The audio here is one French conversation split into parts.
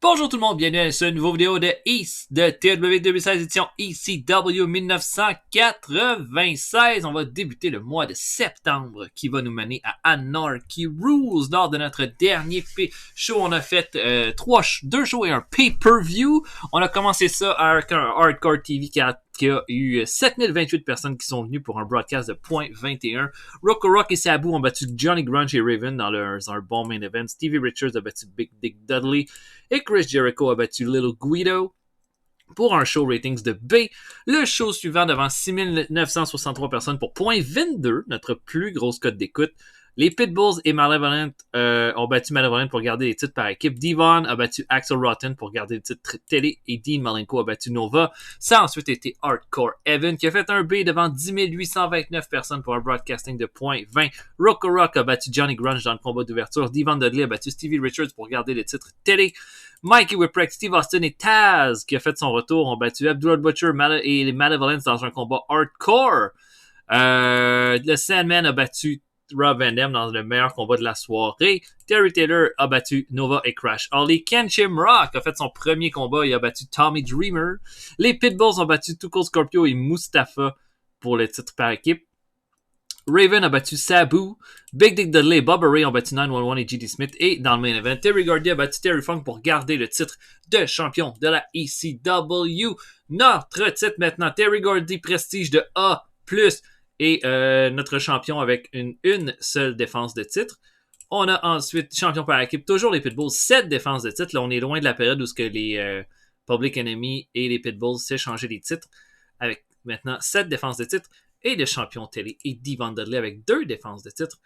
Bonjour tout le monde, bienvenue à ce nouveau vidéo de TW 2016 édition ECW 1996. On va débuter le mois de septembre qui va nous mener à Anarchy Rules. Lors de notre dernier show, on a fait deux shows et un pay-per-view. On a commencé ça avec un Hardcore TV qui a eu 7028 personnes qui sont venues pour un broadcast de .21. Rock et Sabu ont battu Johnny Grunge et Raven dans un bon main event. Stevie Richards a battu Big Dick Dudley. Et Chris Jericho a battu Little Guido pour un show ratings de B. Le show suivant devant 6963 personnes pour .22, notre plus grosse cote d'écoute. Les Pitbulls et Malevolent ont battu Malevolent pour garder les titres par équipe. Devon a battu Axel Rotten pour garder le titre télé et Dean Malenko a battu Nova. Ça a ensuite été Hardcore Evan qui a fait un B devant 10 829 personnes pour un broadcasting de .20. Rock a battu Johnny Grunge dans le combat d'ouverture. Devon Dudley a battu Stevie Richards pour garder le titre télé. Mikey Whipwreck, Steve Austin et Taz, qui a fait son retour, ont battu Abdul Butcher et les Malevolence dans un combat hardcore. Le Sandman a battu Rob Van Dam dans le meilleur combat de la soirée. Terry Taylor a battu Nova et Crash Holly. Ken Shamrock a fait son premier combat. Il a battu Tommy Dreamer. Les Pitbulls ont battu Tuco Scorpio et Mustafa pour le titre par équipe. Raven a battu Sabu. Big Dick Dudley et Bubba Ray ont battu 911 et G.D. Smith. Et dans le main event, Terry Gordy a battu Terry Funk pour garder le titre de champion de la ECW. Notre titre maintenant, Terry Gordy, prestige de A+, et notre champion avec une seule défense de titre. On a ensuite champion par équipe, toujours les Pitbulls, 7 défenses de titre. Là, on est loin de la période où les Public Enemy et les Pitbulls s'échangeaient les titres. Avec maintenant 7 défenses de titre. Et le champion télé et Devon Dudley avec 2 défenses de titre.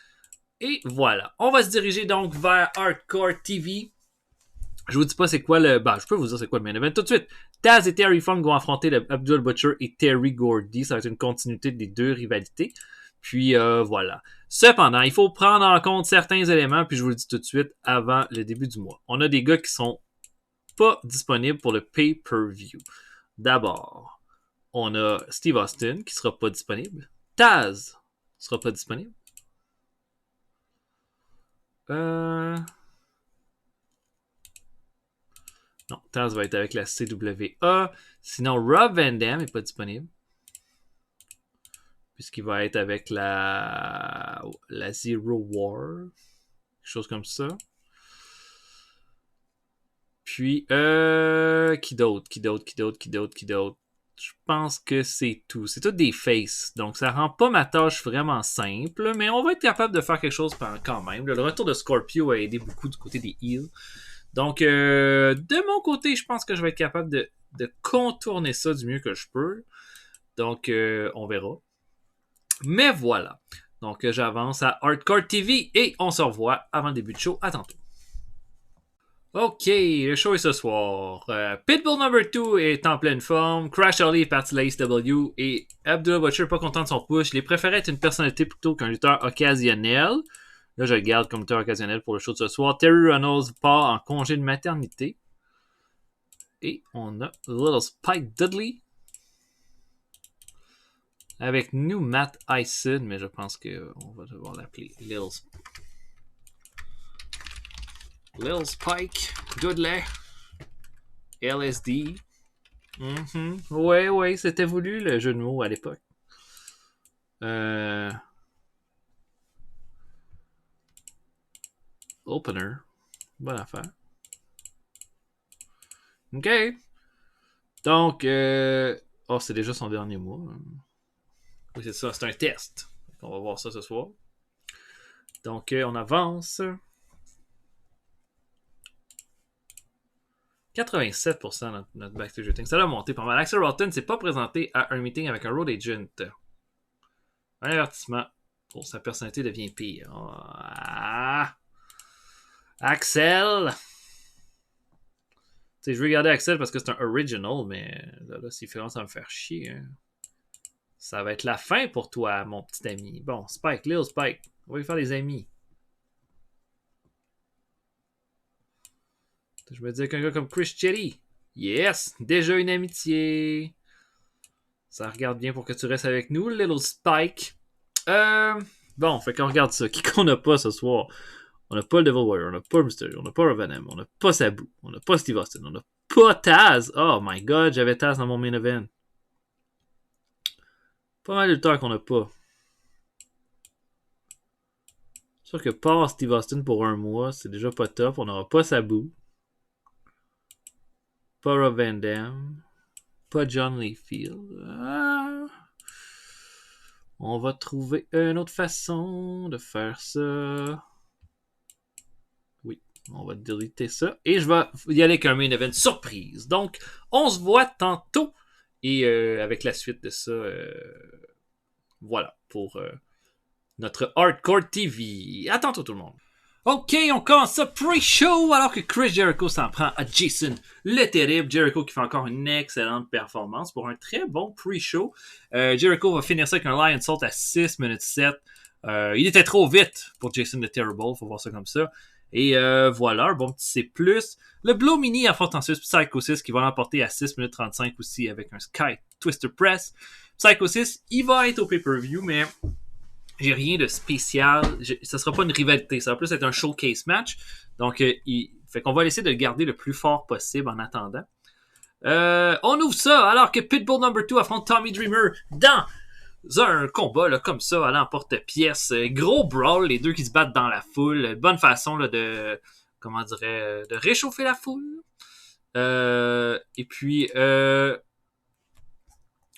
Et voilà. On va se diriger donc vers Hardcore TV. Je vous dis pas c'est quoi je peux vous dire c'est quoi le main event tout de suite. Taz et Terry Funk vont affronter Abdul Butcher et Terry Gordy. Ça va être une continuité des deux rivalités. Puis voilà. Cependant, il faut prendre en compte certains éléments, puis je vous le dis tout de suite avant le début du mois. On a des gars qui sont pas disponibles pour le pay-per-view. D'abord, on a Steve Austin qui sera pas disponible. Taz sera pas disponible. Non, Taz va être avec la CWA. Sinon, Rob Van Dam est pas disponible. Puisqu'il va être avec la Zero War. Quelque chose comme ça. Puis, qui d'autre? Je pense que c'est tout. C'est tout des faces. Donc, ça rend pas ma tâche vraiment simple. Mais on va être capable de faire quelque chose quand même. Le retour de Scorpio a aidé beaucoup du côté des heels. Donc, de mon côté, je pense que je vais être capable de contourner ça du mieux que je peux. Donc, on verra. Mais voilà. Donc, j'avance à Hardcore TV et on se revoit avant le début de show. À tantôt. Ok, le show est ce soir. Pitbull number 2 est en pleine forme. Crash Holly est parti de la AEW et Abdul Butcher pas content de son push. Il est préféré être une personnalité plutôt qu'un lutteur occasionnel. Là, je le garde comme lutteur occasionnel pour le show de ce soir. Terry Reynolds part en congé de maternité. Et on a Little Spike Dudley. Avec nous, Matt Ison, mais je pense qu'on va devoir l'appeler Little Spike Dudley. LSD. Ouais, c'était voulu le jeu de mots à l'époque. Opener. Bonne affaire. OK. Donc, c'est déjà son dernier mois. Oui, c'est ça, c'est un test. On va voir ça ce soir. Donc, on avance. 87% notre backstage rating. Ça a monté pas mal. Axel Rotten s'est pas présenté à un meeting avec un road agent. Un avertissement. Oh, sa personnalité devient pire. Axel! T'sais, je veux garder Axel parce que c'est un original, mais là s'il commence à me faire chier, hein. Ça va être la fin pour toi, mon petit ami. Bon, Spike, Lil Spike, on va lui faire des amis. Je me dis qu'un gars comme Chris Chetty, yes, déjà une amitié. Ça regarde bien pour que tu restes avec nous, Little Spike. Bon, fait qu'on regarde ça. Qui qu'on a pas ce soir? On n'a pas le Devil Warrior, on n'a pas le Mysterio, on n'a pas Revenem, on n'a pas Sabu, on n'a pas Steve Austin, on n'a pas Taz. Oh my god, j'avais Taz dans mon main event. Pas mal de lutteurs qu'on n'a pas. C'est sûr que pas Steve Austin pour un mois, c'est déjà pas top. On n'aura pas Sabu. Pas Rob Van Dam. Pas John Layfield. On va trouver une autre façon de faire ça. Oui, on va déliter ça. Et je vais y aller avec un main event surprise. Donc, on se voit tantôt. Et avec la suite de ça, voilà, pour notre Hardcore TV. À tantôt tout le monde. Ok, on commence ça pre-show alors que Chris Jericho s'en prend à Jason le Terrible. Jericho qui fait encore une excellente performance pour un très bon pre-show. Jericho va finir ça avec un Lion Salt à 6 minutes 7. Il était trop vite pour Jason le Terrible, faut voir ça comme ça. Et voilà, un bon petit C+. Le Blow Mini affronte ensuite Psycho 6 qui va l'emporter à 6 minutes 35 aussi avec un Sky Twister Press. Psycho 6, il va être au pay-per-view, mais j'ai rien de spécial. Ça sera pas une rivalité. Ça va plus être un showcase match. Donc, fait qu'on va essayer de le garder le plus fort possible en attendant. On ouvre ça alors que Pitbull No. 2 affronte Tommy Dreamer dans un combat là, comme ça, à l'emporte-pièce. Gros brawl, les deux qui se battent dans la foule. Bonne façon là, de, comment dirais, de réchauffer la foule. Et puis,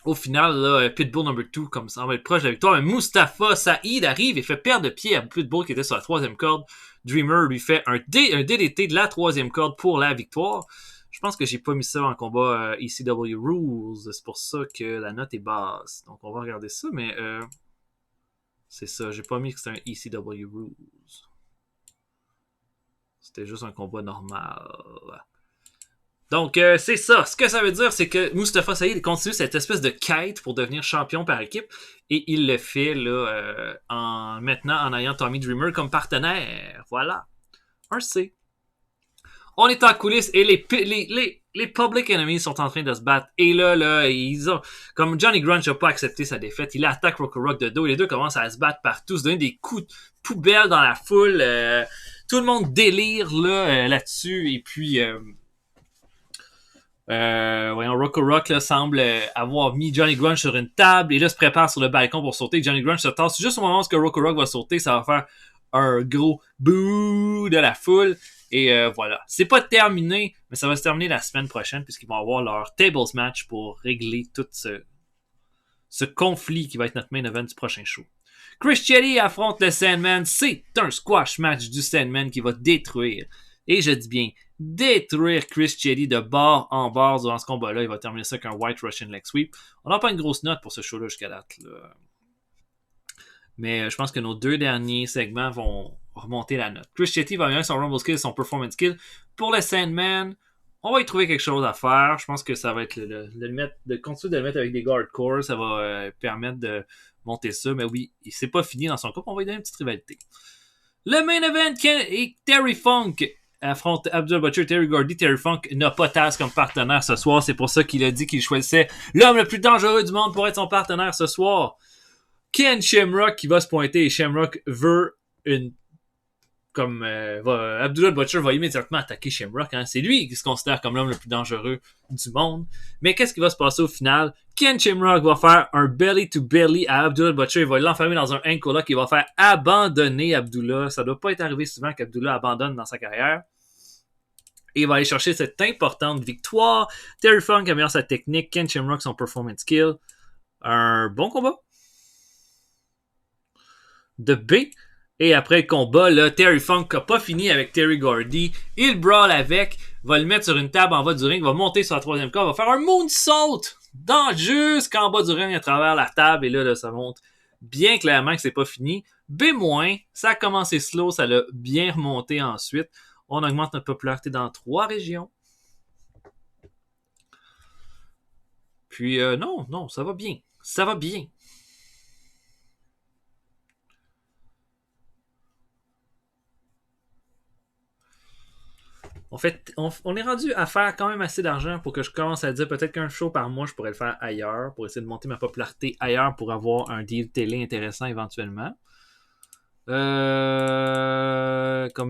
au final, là, Pitbull No. 2, comme ça, on va être proche de la victoire. Mais Mustafa Saïd arrive et fait perdre de pied à Pitbull qui était sur la 3e corde. Dreamer lui fait un DDT de la 3e corde pour la victoire. Je pense que j'ai pas mis ça en combat ECW Rules. C'est pour ça que la note est basse. Donc on va regarder ça, mais c'est ça. J'ai pas mis que c'était un ECW Rules. C'était juste un combat normal. Donc, c'est ça. Ce que ça veut dire, c'est que Mustafa Saïd continue cette espèce de quête pour devenir champion par équipe. Et il le fait là, maintenant en ayant Tommy Dreamer comme partenaire. Voilà. Un C. On est en coulisses et les Public Enemies sont en train de se battre. Et là, ils ont... Comme Johnny Grunge n'a pas accepté sa défaite, il attaque Rocco Rock de dos. Et les deux commencent à se battre partout, se donner des coups de poubelle dans la foule. Tout le monde délire là-dessus. Et puis... voyons, Rocco Rock là, semble avoir mis Johnny Grunge sur une table et là se prépare sur le balcon pour sauter. Johnny Grunge se tasse juste au moment où Rocco Rock va sauter, ça va faire un gros bouh de la foule et voilà. C'est pas terminé, mais ça va se terminer la semaine prochaine puisqu'ils vont avoir leur tables match pour régler tout ce conflit qui va être notre main event du prochain show. Chris Chelly affronte le Sandman. C'est un squash match du Sandman qui va détruire, et je dis bien détruire Chris Chelly de bord en bord durant ce combat-là. Il va terminer ça avec un White Russian Leg Sweep. On n'a pas une grosse note pour ce show-là jusqu'à date. Là. Mais je pense que nos deux derniers segments vont remonter la note. Chris Chelly va bien son Rumble Skill et son Performance Skill. Pour le Sandman, on va y trouver quelque chose à faire. Je pense que ça va être de continuer de le mettre avec des hardcore. Ça va permettre de monter ça. Mais oui, c'est pas fini dans son couple. On va lui donner une petite rivalité. Le main event est Terry Funk affronte Abdul Butcher, Terry Gordy. Terry Funk n'a pas Taz comme partenaire ce soir. C'est pour ça qu'il a dit qu'il choisissait l'homme le plus dangereux du monde pour être son partenaire ce soir. Ken Shamrock qui va se pointer et Shamrock veut une... Comme Abdullah Butcher va immédiatement attaquer Shamrock. Hein. C'est lui qui se considère comme l'homme le plus dangereux du monde. Mais qu'est-ce qui va se passer au final? Ken Shamrock va faire un belly-to-belly à Abdullah Butcher. Il va l'enfermer dans un ankle lock qui va faire abandonner Abdullah. Ça doit pas être arrivé souvent qu'Abdullah abandonne dans sa carrière. Et il va aller chercher cette importante victoire. Terry Funk améliore sa technique. Ken Shamrock son performance skill. Un bon combat. De B. Et après le combat, là, Terry Funk n'a pas fini avec Terry Gordy. Il brawl avec, va le mettre sur une table en bas du ring, va monter sur la 3e corde, va faire un moonsault jusqu'en bas du ring à travers la table. Et là, ça montre bien clairement que c'est pas fini. B-, ça a commencé slow, ça l'a bien remonté ensuite. On augmente notre popularité dans 3 régions. Puis, non, ça va bien. Ça va bien. En fait, on est rendu à faire quand même assez d'argent pour que je commence à dire peut-être qu'un show par mois, je pourrais le faire ailleurs pour essayer de monter ma popularité ailleurs pour avoir un deal télé intéressant éventuellement. Comme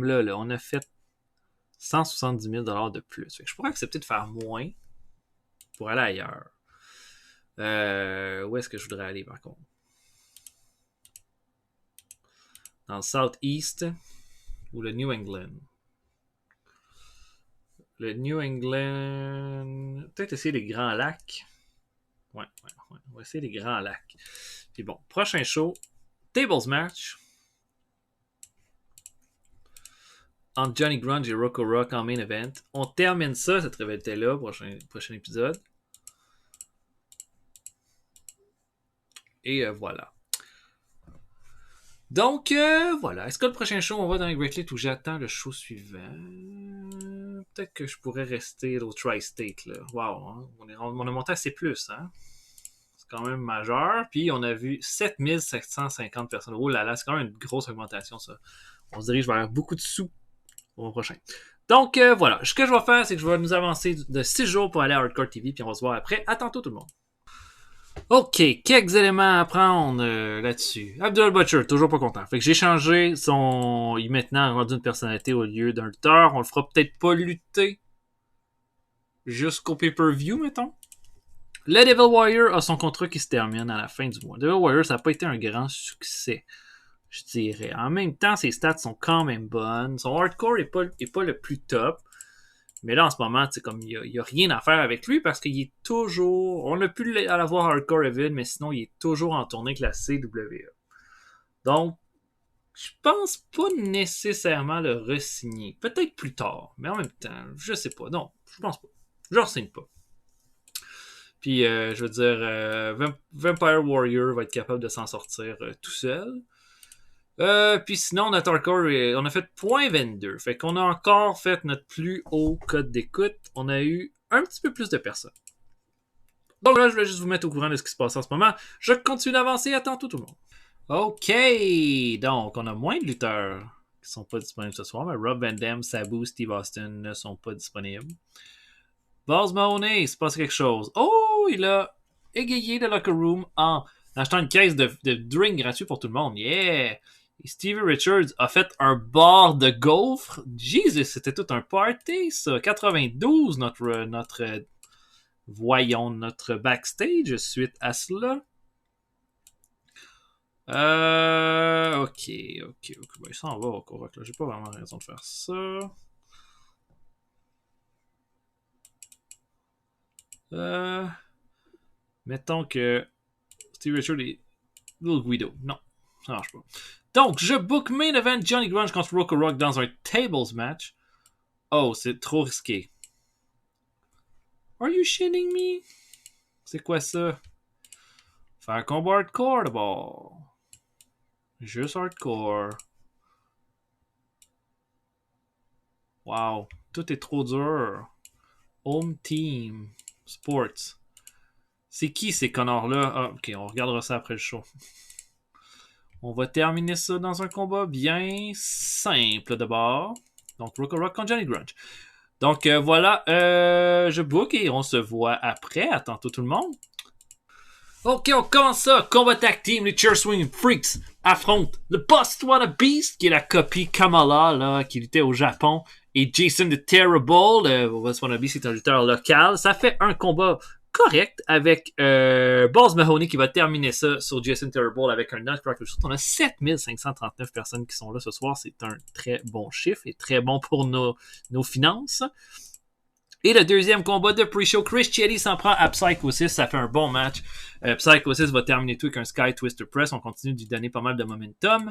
là, on a fait 170 000 de plus. Fait que je pourrais accepter de faire moins pour aller ailleurs. Où est-ce que je voudrais aller par contre? Dans le Southeast ou le New England? Le New England. Peut-être essayer les Grands Lacs. Ouais. On va essayer les Grands Lacs. Puis bon, prochain show. Tables match. Entre Johnny Grunge et Rocco Rock en main event. On termine ça, cette rivalité-là, prochain épisode. Et voilà. Donc, voilà. Est-ce que le prochain show, on va dans les Great Lakes ou j'attends le show suivant? Peut-être que je pourrais rester au Tri-State, là. Wow, hein? On a monté à C+, hein? C'est quand même majeur. Puis, on a vu 7750 personnes. Oh là là, c'est quand même une grosse augmentation, ça. On se dirige vers beaucoup de sous au mois prochain. Donc, voilà. Ce que je vais faire, c'est que je vais nous avancer de 6 jours pour aller à Hardcore TV, puis on va se voir après. À tantôt, tout le monde. OK, quelques éléments à prendre là-dessus. Abdul Butcher, toujours pas content. Fait que j'ai changé son... Il est maintenant rendu une personnalité au lieu d'un lutteur. On le fera peut-être pas lutter jusqu'au pay-per-view, mettons. Le Devil Warrior a son contrat qui se termine à la fin du mois. Devil Warrior, ça n'a pas été un grand succès, je dirais. En même temps, ses stats sont quand même bonnes. Son hardcore est pas le plus top. Mais là, en ce moment, comme il n'y a rien à faire avec lui parce qu'il est toujours... On a pu l'avoir Hardcore Evil, mais sinon, il est toujours en tournée avec la CWE. Donc, je pense pas nécessairement le re-signer. Peut-être plus tard, mais en même temps, je sais pas. Non, je pense pas. Je ne re-signe pas. Puis, je veux dire, Vampire Warrior va être capable de s'en sortir tout seul. Puis sinon, notre hardcore, on a fait .22. Fait qu'on a encore fait notre plus haut code d'écoute. On a eu un petit peu plus de personnes. Donc là, je vais juste vous mettre au courant de ce qui se passe en ce moment. Je continue d'avancer. À tantôt, tout le monde. OK. Donc, on a moins de lutteurs qui sont pas disponibles ce soir. Mais Rob Van Dam, Sabu, Steve Austin ne sont pas disponibles. Buzz Mahoney, il se passe quelque chose. Oh, il a égayé le locker room en achetant une caisse de drink gratuit pour tout le monde. Yeah! Et Stevie Richards a fait un bar de gaufres. Jesus, c'était tout un party, ça. 92, notre backstage suite à cela. Ok. Ben, ça en va encore. J'ai pas vraiment raison de faire ça. Mettons que Steve Richards est Little Guido. Non, ça marche pas. Donc, je book main event Johnny Grunge contre Rocco Rock dans un tables match. Oh, c'est trop risqué. Are you shitting me? C'est quoi ça? Faire un combat hardcore d'abord. Juste hardcore. Wow, tout est trop dur. Home Team Sports. C'est qui ces connards-là? Ah, ok, on regardera ça après le show. On va terminer ça dans un combat bien simple d'abord. Donc, Rocco Rock contre Johnny Grunge. Donc, voilà, je book et on se voit après. À tantôt tout le monde. Ok, on commence ça. Combat Tag Team, les Chair Swing Freaks affrontent le Botswana Beast, qui est la copie Kamala, là, qui luttait au Japon, et Jason the Terrible. Le Botswana Beast est un lutteur local. Ça fait un combat correct avec Buzz Mahoney qui va terminer ça sur Jason Terrible avec un Nutcracker Shoot. On a 7539 personnes qui sont là ce soir. C'est un très bon chiffre et très bon pour nos finances. Et le deuxième combat de pre-show, Chris Chelly s'en prend à Psychosis. Ça fait un bon match. Psychosis va terminer tout avec un Sky Twister Press. On continue de lui donner pas mal de momentum.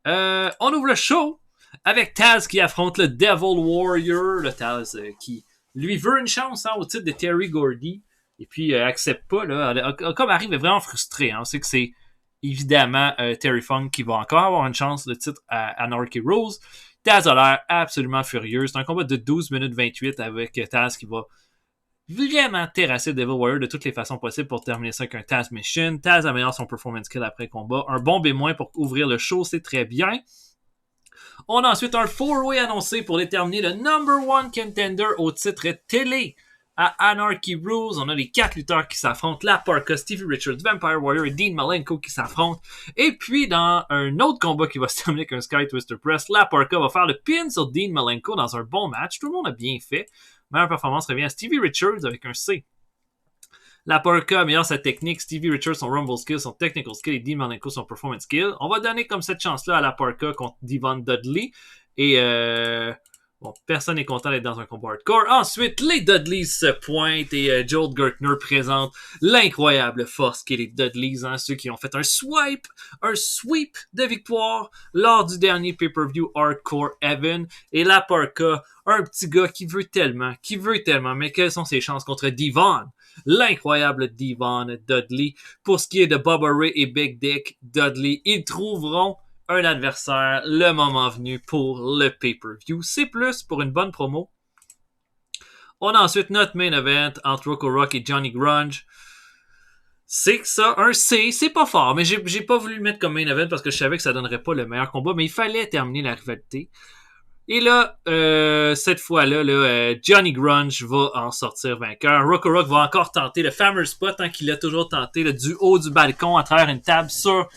On ouvre le show avec Taz qui affronte le Devil Warrior. Le Taz qui lui veut une chance au titre de Terry Gordy. Et puis, accepte pas, là. Comme arrive, est vraiment frustré. On sait que c'est évidemment Terry Funk qui va encore avoir une chance, le titre à Anarchy Rose. Taz a l'air absolument furieux. C'est un combat de 12 minutes 28 avec Taz qui va vraiment terrasser Devil Warrior de toutes les façons possibles pour terminer ça avec un Taz Mission. Taz améliore son performance kill après combat. Un bon B- pour ouvrir le show, c'est très bien. On a ensuite un 4-way annoncé pour déterminer le number one contender au titre télé à Anarchy Rules. On a les 4 lutteurs qui s'affrontent. La Parka, Stevie Richards, Vampire Warrior et Dean Malenko qui s'affrontent. Et puis, dans un autre combat qui va se terminer avec un Sky Twister Press, la Parka va faire le pin sur Dean Malenko dans un bon match. Tout le monde a bien fait. Meilleure performance revient à Stevie Richards avec un C. La Parka améliore sa technique, Stevie Richards son Rumble Skill, son Technical Skill et Dean Malenko son Performance Skill. On va donner comme cette chance-là à la Parka contre Devon Dudley. Et bon, personne n'est content d'être dans un combat hardcore. Ensuite, les Dudleys se pointent et Joel Gertner présente l'incroyable force qu'est les Dudleys, hein, ceux qui ont fait un sweep de victoire lors du dernier pay-per-view Hardcore Heaven. Et la Parka, un petit gars qui veut tellement, mais quelles sont ses chances contre Devon? L'incroyable Devon Dudley. Pour ce qui est de Bubba Ray et Big Dick Dudley, ils trouveront un adversaire le moment venu pour le pay-per-view. C'est plus pour une bonne promo. On a ensuite notre main event entre Rocco Rock et Johnny Grunge. C'est que ça, un C, c'est pas fort, mais j'ai pas voulu le mettre comme main event parce que je savais que ça donnerait pas le meilleur combat, mais il fallait terminer la rivalité. Et là, cette fois-là, Johnny Grunge va en sortir vainqueur. Rocco Rock va encore tenter le fameux spot qu'il a toujours tenté, du haut du balcon à travers une table sur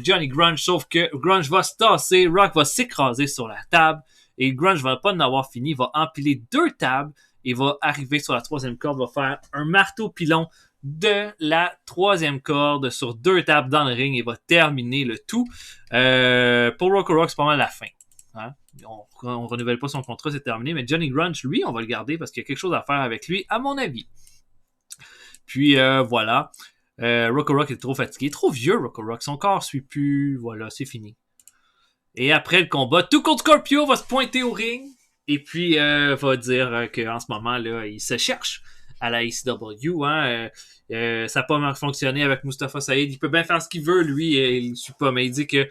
Johnny Grunge, sauf que Grunge va se tasser, Rock va s'écraser sur la table, et Grunge va pas en avoir fini, va empiler 2 tables, et va arriver sur la 3e corde, va faire un marteau pilon de la 3e corde sur 2 tables dans le ring, et va terminer le tout. Pour Rocco Rock, c'est pas mal la fin. Hein? On renouvelle pas son contrat, c'est terminé, mais Johnny Grunge, lui, on va le garder parce qu'il y a quelque chose à faire avec lui, à mon avis. Puis voilà. Rocco Rock est trop fatigué, trop vieux Rocco Rock, son corps suit plus, voilà, c'est fini. Et après le combat, Two Cold Scorpio va se pointer au ring et puis va dire qu'en ce moment là, il se cherche à la ECW. Hein, ça n'a pas fonctionné avec Mustafa Saïd. Il peut bien faire ce qu'il veut, lui, il ne suit pas, mais il dit que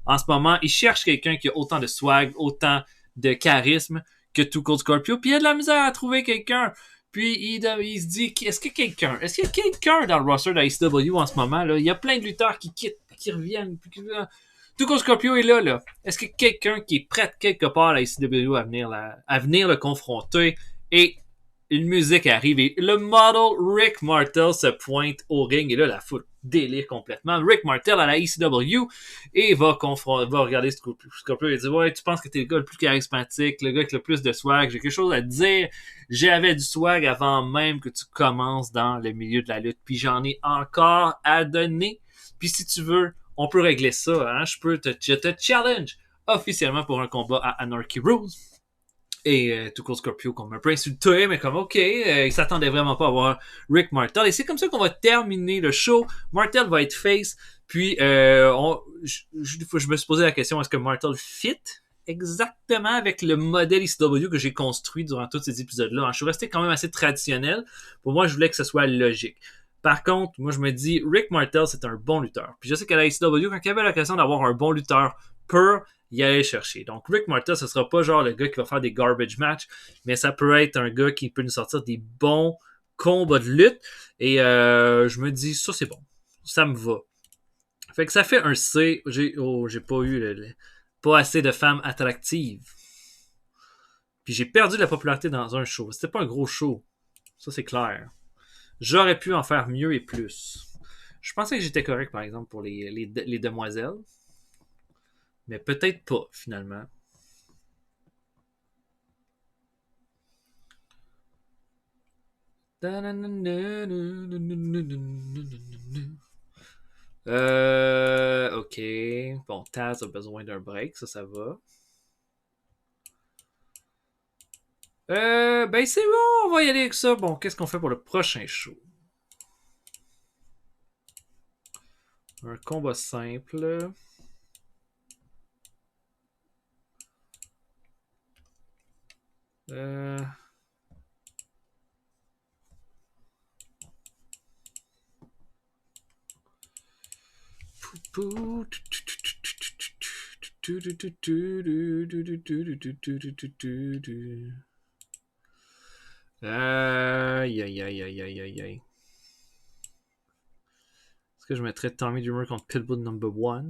en ce moment, il cherche quelqu'un qui a autant de swag, autant de charisme que Two Cold Scorpio, puis il a de la misère à trouver quelqu'un. Puis il se dit, est-ce qu'il y a quelqu'un dans le roster de la AEW en ce moment? Là? Il y a plein de lutteurs qui quittent, qui reviennent. Two Cold Scorpio est là. Est-ce qu'il y a quelqu'un qui est prêt quelque part à la AEW à venir le confronter? Et une musique arrive et le model Rick Martel se pointe au ring et là la foule délire complètement. Rick Martel à la ECW et va regarder Scorpio et dire ouais, tu penses que t'es le gars le plus charismatique, le gars avec le plus de swag, j'ai quelque chose à te dire, j'avais du swag avant même que tu commences dans le milieu de la lutte, puis j'en ai encore à donner, puis si tu veux on peut régler ça, hein? Je te challenge officiellement pour un combat à Anarchy Rules. Et Two Cold Scorpio comme un peu insulté, mais comme ok, il s'attendait vraiment pas à voir Rick Martel. Et c'est comme ça qu'on va terminer le show. Martel va être face, puis je me suis posé la question, est-ce que Martel fit exactement avec le modèle ECW que j'ai construit durant tous ces épisodes-là? Je suis resté quand même assez traditionnel. Pour moi, je voulais que ce soit logique. Par contre, moi je me dis, Rick Martel, c'est un bon lutteur. Puis je sais qu'à la ECW, quand il y avait l'occasion d'avoir un bon lutteur pur, il allait chercher. Donc Rick Martel, ce sera pas genre le gars qui va faire des garbage matchs, mais ça peut être un gars qui peut nous sortir des bons combats de lutte. Et je me dis, ça c'est bon. Ça me va. Fait que ça fait un C. J'ai pas eu pas assez de femmes attractives. Puis j'ai perdu de la popularité dans un show. C'était pas un gros show. Ça c'est clair. J'aurais pu en faire mieux et plus. Je pensais que j'étais correct, par exemple, pour les demoiselles. Mais peut-être pas, finalement. Ok. Bon, Taz a besoin d'un break, ça va. Ben c'est bon, on va y aller avec ça. Bon, qu'est-ce qu'on fait pour le prochain show? Un combat simple. Aïe. Est-ce que je mettrais Tommy Dreamer contre Pitbull number 1?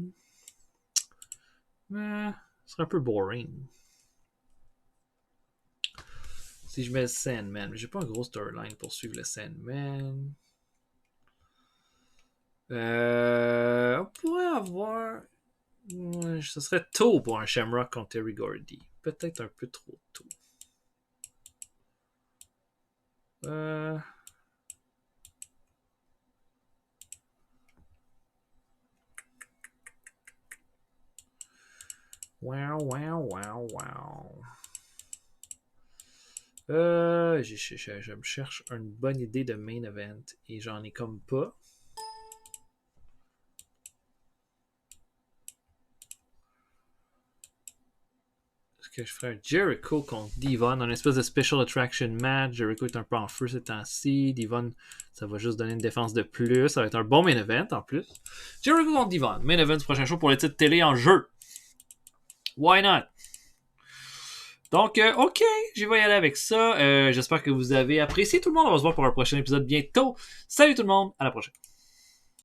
Ce serait un peu boring. Si je mets le Sandman, mais j'ai pas un gros storyline pour suivre le Sandman. On pourrait avoir. Ce serait tôt pour un Shamrock contre Terry Gordy. Peut-être un peu trop tôt. Wow. Je me cherche une bonne idée de main event et j'en ai comme pas. Est-ce que je ferais un Jericho contre Devon, un espèce de special attraction match? Jericho est un peu en feu ces temps-ci. Devon, ça va juste donner une défense de plus. Ça va être un bon main event en plus. Jericho contre Devon, main event du prochain show pour le titre télé en jeu. Why not? Donc, ok, je vais y aller avec ça. J'espère que vous avez apprécié tout le monde. On va se voir pour un prochain épisode bientôt. Salut tout le monde, à la prochaine.